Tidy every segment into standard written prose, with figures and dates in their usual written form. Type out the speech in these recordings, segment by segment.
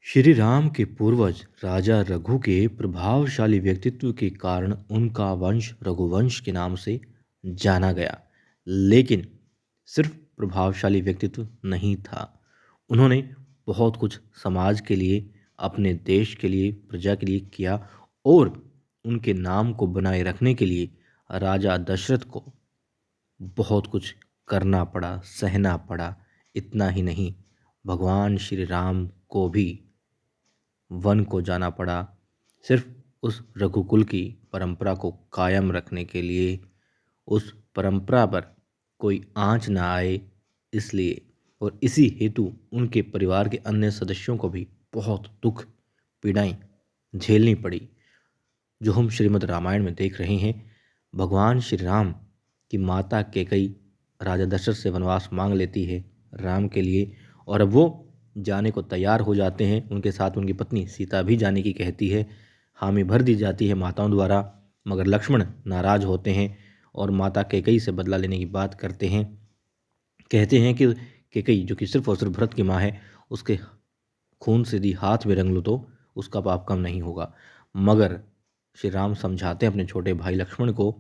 श्री राम के पूर्वज राजा रघु के प्रभावशाली व्यक्तित्व के कारण उनका वंश रघुवंश के नाम से जाना गया। लेकिन सिर्फ प्रभावशाली व्यक्तित्व नहीं था, उन्होंने बहुत कुछ समाज के लिए, अपने देश के लिए, प्रजा के लिए किया और उनके नाम को बनाए रखने के लिए राजा दशरथ को बहुत कुछ करना पड़ा, सहना पड़ा। इतना ही नहीं, भगवान श्री राम को भी वन को जाना पड़ा, सिर्फ उस रघुकुल की परंपरा को कायम रखने के लिए, उस परंपरा पर कोई आँच ना आए इसलिए। और इसी हेतु उनके परिवार के अन्य सदस्यों को भी बहुत दुख पीड़ाएं झेलनी पड़ी, जो हम श्रीमद् रामायण में देख रहे हैं। भगवान श्री राम की माता कैकेयी राजा दशरथ से वनवास मांग लेती है राम के लिए, और अब वो जाने को तैयार हो जाते हैं। उनके साथ उनकी पत्नी सीता भी जाने की कहती है, हामी भर दी जाती है माताओं द्वारा, मगर लक्ष्मण नाराज होते हैं और माता कैकेयी से बदला लेने की बात करते हैं। कहते हैं कि कैकेयी, जो कि सिर्फ और सिर्फ भरत की माँ है, उसके खून से दी हाथ में रंग लो तो उसका पाप कम नहीं होगा। मगर श्री राम समझाते हैं अपने छोटे भाई लक्ष्मण को,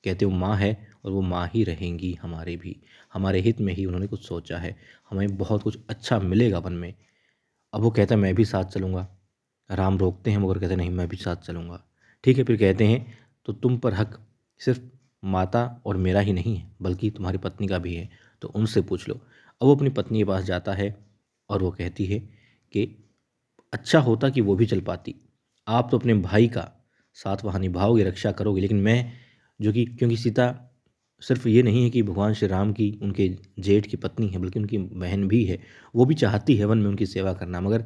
कहते वो माँ है और वो माँ ही रहेंगी हमारे भी, हमारे हित में ही उन्होंने कुछ सोचा है, हमें बहुत कुछ अच्छा मिलेगा वन में। अब वो कहता है मैं भी साथ चलूँगा। राम रोकते हैं मगर कहते नहीं, मैं भी साथ चलूँगा। ठीक है, फिर कहते हैं तो तुम पर हक सिर्फ माता और मेरा ही नहीं है बल्कि तुम्हारी पत्नी का भी है, तो उनसे पूछ लो। अब वो अपनी पत्नी के पास जाता है और वो कहती है कि अच्छा होता कि वो भी चल पाती, आप तो अपने भाई का साथ वहाँ निभाओगे, रक्षा करोगे, लेकिन मैं, जो कि क्योंकि सीता सिर्फ ये नहीं है कि भगवान श्री राम की, उनके जेठ की पत्नी है, बल्कि उनकी बहन भी है, वो भी चाहती है वन में उनकी सेवा करना, मगर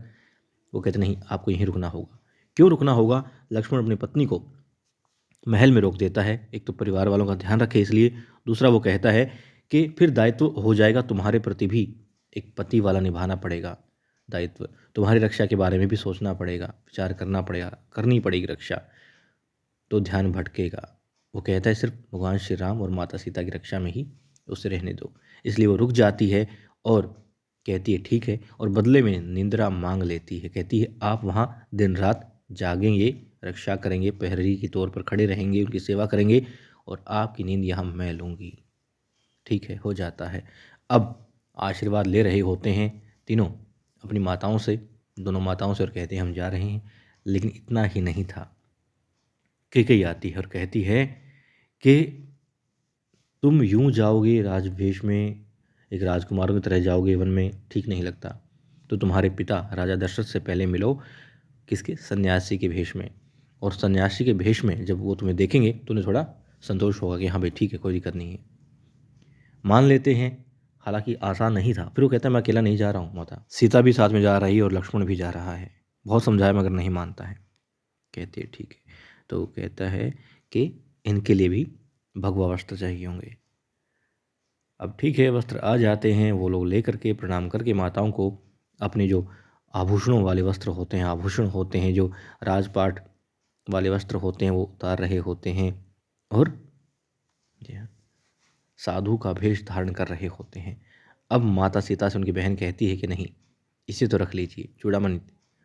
वो कहते नहीं, आपको यहीं रुकना होगा। क्यों रुकना होगा? लक्ष्मण अपनी पत्नी को महल में रोक देता है, एक तो परिवार वालों का ध्यान रखे इसलिए, दूसरा वो कहता है कि फिर दायित्व हो जाएगा तुम्हारे प्रति भी, एक पति वाला निभाना पड़ेगा दायित्व, तुम्हारी रक्षा के बारे में भी सोचना पड़ेगा, विचार करना पड़ेगा, करनी पड़ेगी रक्षा, तो ध्यान भटकेगा। वो कहता है सिर्फ भगवान श्री राम और माता सीता की रक्षा में ही उसे रहने दो। इसलिए वो रुक जाती है और कहती है ठीक है, और बदले में निंद्रा मांग लेती है। कहती है आप वहाँ दिन रात जागेंगे, रक्षा करेंगे, प्रहरी के तौर पर खड़े रहेंगे, उनकी सेवा करेंगे, और आपकी नींद यहाँ मैं लूँगी। ठीक है, हो जाता है। अब आशीर्वाद ले रहे होते हैं तीनों अपनी माताओं से, दोनों माताओं से, और कहते हैं हम जा रहे हैं। लेकिन इतना ही नहीं था, कैकेयी आती है और कहती है कि तुम यूं जाओगे राजवेश में, एक राजकुमारों की तरह जाओगे वन में, ठीक नहीं लगता, तो तुम्हारे पिता राजा दशरथ से पहले मिलो, किसके? सन्यासी के भेष में। और सन्यासी के भेष में जब वो तुम्हें देखेंगे तो उन्हें थोड़ा संतोष होगा कि हाँ भाई ठीक है, कोई दिक्कत नहीं है, मान लेते हैं। हालांकि आसान नहीं था। फिर वो कहता है मैं अकेला नहीं जा रहा हूँ माता, सीता भी साथ में जा रही है और लक्ष्मण भी जा रहा है। बहुत समझाया मगर नहीं मानता है। कहती है ठीक है, तो कहता है कि इनके लिए भी भगवा वस्त्र चाहिए होंगे। अब ठीक है, वस्त्र आ जाते हैं, वो लोग लेकर के प्रणाम करके माताओं को अपने जो आभूषणों वाले वस्त्र होते हैं, आभूषण होते हैं, जो राजपाट वाले वस्त्र होते हैं, वो उतार रहे होते हैं, और जी हाँ, साधु का भेष धारण कर रहे होते हैं। अब माता सीता से उनकी बहन कहती है कि नहीं, इसे तो रख लीजिए, चूड़ामणि।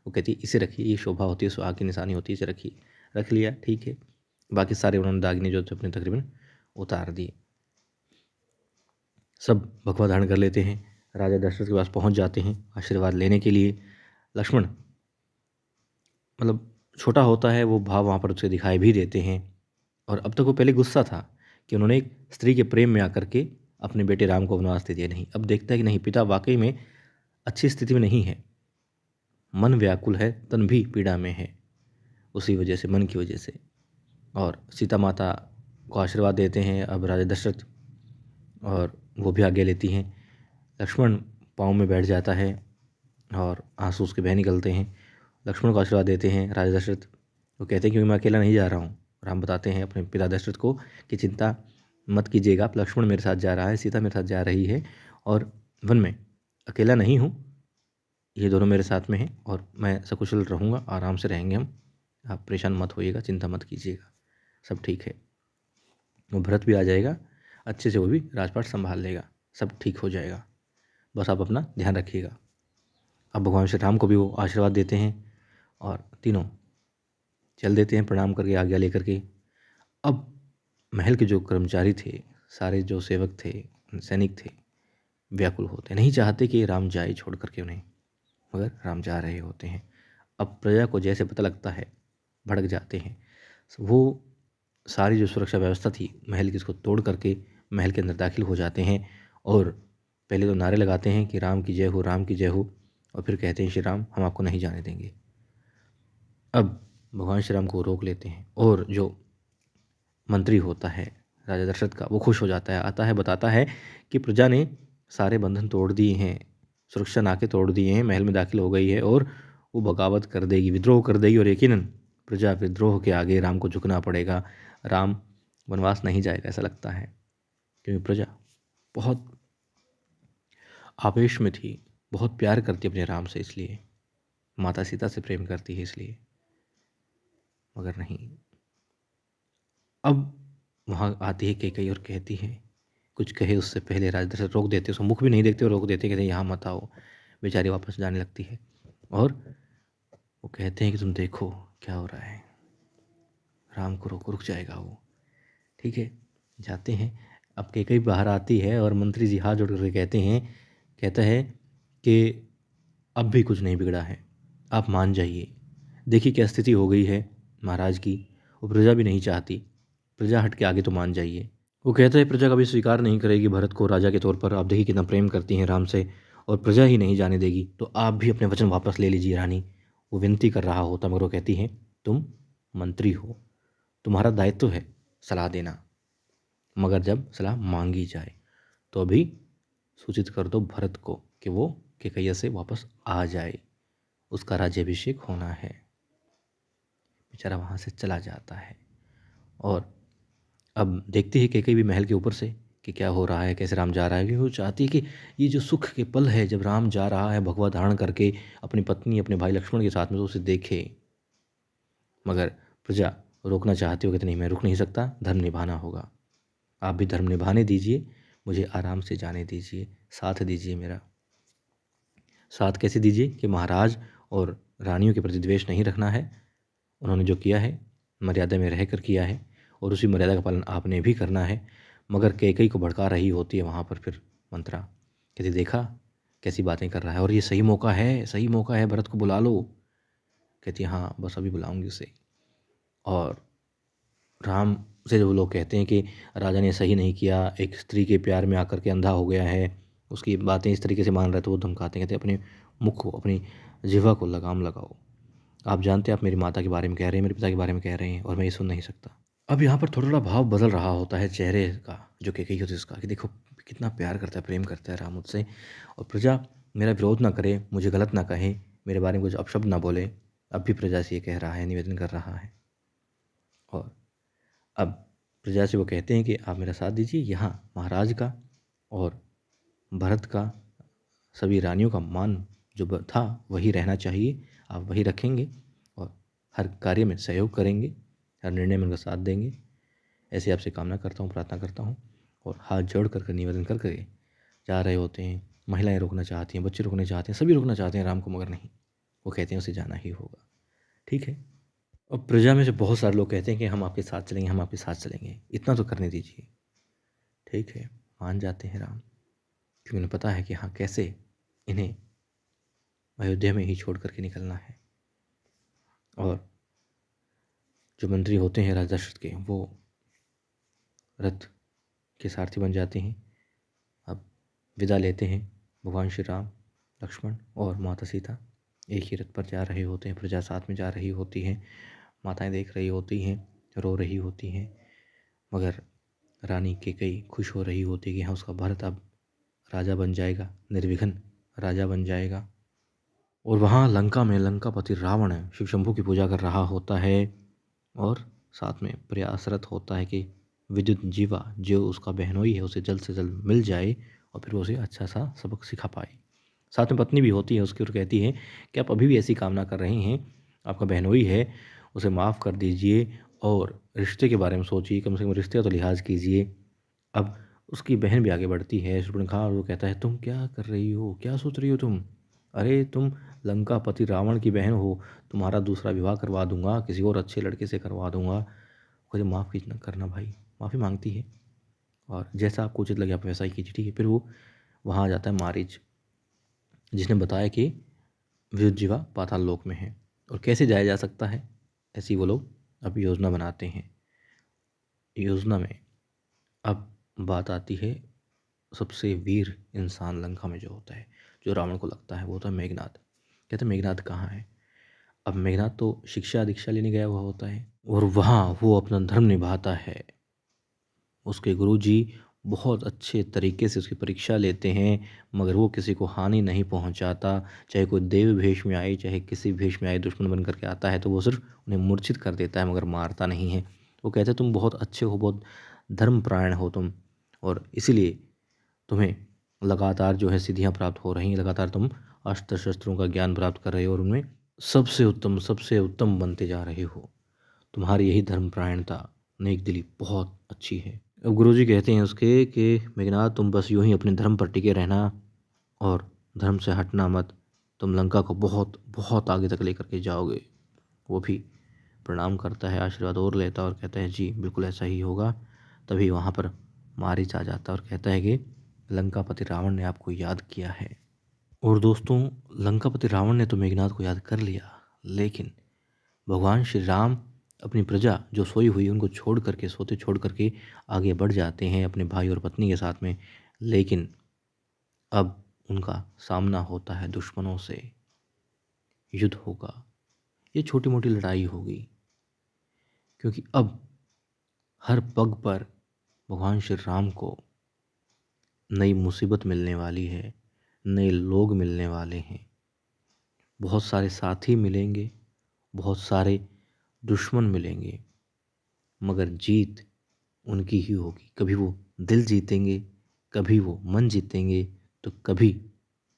वो कहती है इसे रखिए, ये शोभा होती है, सुहाग की निशानी होती है, इसे रखिए। रख लिया, ठीक है। बाकी सारे उन्होंने दागिने जो थे अपने तकरीबन उतार दिए। सब भगवा धारण कर लेते हैं, राजा दशरथ के पास पहुंच जाते हैं आशीर्वाद लेने के लिए। लक्ष्मण मतलब छोटा होता है, वो भाव वहाँ पर उसे दिखाई भी देते हैं। और अब तक वो पहले गुस्सा था कि उन्होंने एक स्त्री के प्रेम में आकर के अपने बेटे राम को वनवास दे दिया। नहीं, अब देखता है कि नहीं, पिता वाकई में अच्छी स्थिति में नहीं है, मन व्याकुल है, तन भी पीड़ा में है, उसी वजह से, मन की वजह से। और सीता माता को आशीर्वाद देते हैं अब राजा दशरथ, और वो भी आज्ञा लेती हैं। लक्ष्मण पाँव में बैठ जाता है और आंसू उसके बह निकलते हैं। लक्ष्मण को आशीर्वाद देते हैं राजा दशरथ। वो कहते हैं कि मैं अकेला नहीं जा रहा हूँ। राम बताते हैं अपने पिता दशरथ को कि चिंता मत कीजिएगा, आप, लक्ष्मण मेरे साथ जा रहा है, सीता मेरे साथ जा रही है, और वन में अकेला नहीं हूँ, ये दोनों मेरे साथ में हैं, और मैं सकुशल रहूँगा, आराम से रहेंगे हम, आप परेशान मत होइएगा, चिंता मत कीजिएगा, सब ठीक है। वो भरत भी आ जाएगा, अच्छे से वो भी राजपाट संभाल लेगा, सब ठीक हो जाएगा, बस आप अपना ध्यान रखिएगा। अब भगवान श्री राम को भी वो आशीर्वाद देते हैं और तीनों चल देते हैं प्रणाम करके, आज्ञा लेकर के। अब महल के जो कर्मचारी थे, सारे जो सेवक थे, सैनिक थे, व्याकुल होते, नहीं चाहते कि राम जाए छोड़ करके उन्हें, मगर राम जा रहे होते हैं। अब प्रजा को जैसे पता लगता है, भड़क जाते हैं। वो सारी जो सुरक्षा व्यवस्था थी महल की, इसको तोड़ करके महल के अंदर दाखिल हो जाते हैं और पहले तो नारे लगाते हैं कि राम की जय हो, राम की जय हो, और फिर कहते हैं श्री राम हम आपको नहीं जाने देंगे। अब भगवान श्री राम को रोक लेते हैं और जो मंत्री होता है राजा दशरथ का, वो खुश हो जाता है, आता है बताता है कि प्रजा ने सारे बंधन तोड़ दिए हैं, सुरक्षा नाके तोड़ दिए हैं, महल में दाखिल हो गई है और वो बगावत कर देगी, विद्रोह कर देगी, और यकीनन प्रजा विद्रोह के आगे राम को झुकना पड़ेगा। राम वनवास नहीं जाएगा ऐसा लगता है, क्योंकि प्रजा बहुत आवेश में थी, बहुत प्यार करती अपने राम से, इसलिए माता सीता से प्रेम करती है इसलिए, मगर नहीं। अब वहाँ आती है कैकेयी और कहती है, कुछ कहे उससे पहले राजा दशरथ रोक देते, उसको मुख भी नहीं देखते और रोक देते, कहते यहाँ मत आओ। बेचारी वापस जाने लगती है और वो कहते हैं कि तुम देखो क्या हो रहा है, राम को रोको, रुक जाएगा वो। ठीक है, जाते हैं। अब कैकेयी बाहर आती है और मंत्री जी हाथ जोड़ करके कहते हैं, कहता है कि अब भी कुछ नहीं बिगड़ा है, आप मान जाइए, देखिए क्या स्थिति हो गई है महाराज की, वो प्रजा भी नहीं चाहती, प्रजा हट के आगे तो मान जाइए। वो कहता है प्रजा कभी स्वीकार नहीं करेगी भरत को राजा के तौर पर, आप देखिए कितना प्रेम करती हैं राम से, और प्रजा ही नहीं जाने देगी, तो आप भी अपने वचन वापस ले लीजिए रानी। वो विनती कर रहा होता मगर वो कहती हैं, तुम मंत्री हो, तुम्हारा दायित्व है सलाह देना, मगर जब सलाह मांगी जाए तो अभी सूचित कर दो भरत को कि वो कैकेयी से वापस आ जाए, उसका राज्याभिषेक होना है। बेचारा वहाँ से चला जाता है और अब देखती है कैकेयी भी महल के ऊपर से कि क्या हो रहा है, कैसे राम जा रहा है, क्योंकि वो चाहती है कि ये जो सुख के पल है जब राम जा रहा है भगवा धारण करके अपनी पत्नी अपने भाई लक्ष्मण के साथ में, तो उसे देखे। मगर प्रजा रोकना चाहती हो, कहते नहीं मैं रुक नहीं सकता, धर्म निभाना होगा, आप भी धर्म निभाने दीजिए, मुझे आराम से जाने दीजिए, साथ दीजिए मेरा। साथ कैसे दीजिए कि महाराज और रानियों के प्रति द्वेष नहीं रखना है, उन्होंने जो किया है मर्यादा में रहकर किया है और उसी मर्यादा का पालन आपने भी करना है। मगर कैकेयी को भड़का रही होती है वहाँ पर फिर मंत्रा, कहती देखा कैसी बातें कर रहा है, और ये सही मौका है, सही मौका है, भरत को बुला लो। कहती हाँ बस अभी बुलाऊंगी उसे। और राम से जो लोग कहते हैं कि राजा ने सही नहीं किया, एक स्त्री के प्यार में आकर के अंधा हो गया है, उसकी बातें इस तरीके से मान रहे हैं, तो वो धमकाते हैं, कहते अपने मुख को, अपनी जिह्वा को लगाम लगाओ, आप जानते हैं आप मेरी माता के बारे में कह रहे हैं, मेरे पिता के बारे में कह रहे हैं और मैं ये सुन नहीं सकता। अब यहाँ पर थोड़ा थोड़ा भाव बदल रहा होता है चेहरे का, जो कैकेयी होती है उसका, कि देखो कितना प्यार करता है, प्रेम करता है राम मुझसे, और प्रजा मेरा विरोध ना करे, मुझे गलत ना कहे, मेरे बारे में कुछ अपशब्द ना बोले, अब भी प्रजा से ये कह रहा है, निवेदन कर रहा है। और अब प्रजा से वो कहते हैं कि आप मेरा साथ दीजिए, यहाँ महाराज का और भरत का, सभी रानियों का मान जो था वही रहना चाहिए, आप वही रखेंगे और हर कार्य में सहयोग करेंगे, हर निर्णय में उनका साथ देंगे, ऐसे आपसे कामना करता हूँ, प्रार्थना करता हूँ। और हाथ जोड़ कर निवेदन कर कर जा रहे होते हैं। महिलाएं रोकना चाहती हैं, बच्चे रोकना चाहते हैं, सभी रोकना चाहते हैं राम को, मगर नहीं, वो कहते हैं उसे जाना ही होगा। ठीक है, और प्रजा में से बहुत सारे लोग कहते हैं कि हम आपके साथ चलेंगे, हम आपके साथ चलेंगे, इतना तो करने दीजिए। ठीक है, मान जाते हैं राम, क्योंकि उन्हें पता है कि हाँ कैसे इन्हें अयोध्या में ही छोड़ करके निकलना है। और जो मंत्री होते हैं राजा दशरथ के, वो रथ के सारथी बन जाते हैं। अब विदा लेते हैं भगवान श्री राम, लक्ष्मण और माता सीता, एक ही रथ पर जा रहे होते हैं, प्रजा साथ में जा रही होती है, माताएं देख रही होती हैं, रो रही होती हैं, मगर रानी कैकेयी खुश हो रही होती है कि हाँ उसका भरत अब राजा बन जाएगा, निर्विघ्न राजा बन जाएगा। और वहाँ लंका में लंकापति रावण शिव शंभू की पूजा कर रहा होता है और साथ में प्रयासरत होता है कि विद्युत जीवा जो उसका बहनोई है उसे जल्द से जल्द मिल जाए और फिर वो उसे अच्छा सा सबक सिखा पाए। साथ में पत्नी भी होती है उसकी और कहती है कि आप अभी भी ऐसी कामना कर रहे हैं, आपका बहनोई है, उसे माफ़ कर दीजिए और रिश्ते के बारे में सोचिए, कम से कम रिश्ते का तो लिहाज कीजिए। अब उसकी बहन भी आगे बढ़ती है शूर्पणखा, और वो कहता है तुम क्या कर रही हो, क्या सोच रही हो तुम, अरे तुम लंकापति रावण की बहन हो, तुम्हारा दूसरा विवाह करवा दूंगा, किसी और अच्छे लड़के से करवा दूंगा, मुझे माफ़ कीजिए करना भाई। माफ़ी मांगती है और जैसा आपको उचित लगे आप वैसा ही कीजिए, ठीक है। फिर वो वहाँ आ जाता है मारीच, जिसने बताया कि विद्युज्जीवा पाताल लोक में है और कैसे जाया जा सकता है। ऐसी वो लोग अब योजना बनाते हैं। योजना में अब बात आती है सबसे वीर इंसान लंका में जो होता है, जो रावण को लगता है, वो होता है मेघनाद। कहते हैं मेघनाद कहाँ है। अब मेघनाद तो शिक्षा दीक्षा लेने गया हुआ होता है और वहाँ वो अपना धर्म निभाता है। उसके गुरुजी बहुत अच्छे तरीके से उसकी परीक्षा लेते हैं, मगर वो किसी को हानि नहीं पहुंचाता। चाहे कोई देव भेष में आए, चाहे किसी भेष में आए, दुश्मन बन करके आता है तो वो सिर्फ उन्हें मूर्छित कर देता है, मगर मारता नहीं है। वो कहते हैं तुम बहुत अच्छे हो, बहुत धर्मपरायण हो तुम, और इसीलिए तुम्हें लगातार जो है सिद्धियाँ प्राप्त हो रही हैं, लगातार तुम अस्त्र शस्त्रों का ज्ञान प्राप्त कर रहे हो और उनमें सबसे उत्तम बनते जा रहे हो। तुम्हारी यही धर्मपरायणता, नेक दिली बहुत अच्छी है। अब गुरुजी कहते हैं उसके कि मेघनाथ तुम बस यूं ही अपने धर्म पर टिके रहना और धर्म से हटना मत, तुम लंका को बहुत बहुत आगे तक लेकर के जाओगे। वो भी प्रणाम करता है, आशीर्वाद और लेता है और कहता है जी बिल्कुल ऐसा ही होगा। तभी वहाँ पर मारीच आ जाता है और कहता है कि लंकापति रावण ने आपको याद किया है। और दोस्तों, लंकापति रावण ने तो मेघनाथ को याद कर लिया, लेकिन भगवान श्री राम अपनी प्रजा जो सोई हुई उनको छोड़ करके, सोते छोड़ करके आगे बढ़ जाते हैं अपने भाई और पत्नी के साथ में। लेकिन अब उनका सामना होता है दुश्मनों से, युद्ध होगा, ये छोटी मोटी लड़ाई होगी, क्योंकि अब हर पग पर भगवान श्री राम को नई मुसीबत मिलने वाली है, नए लोग मिलने वाले हैं, बहुत सारे साथी मिलेंगे, बहुत सारे दुश्मन मिलेंगे, मगर जीत उनकी ही होगी। कभी वो दिल जीतेंगे, कभी वो मन जीतेंगे, तो कभी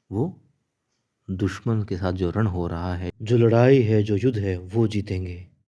वो दुश्मन के साथ जो रण हो रहा है, जो लड़ाई है, जो युद्ध है, वो जीतेंगे।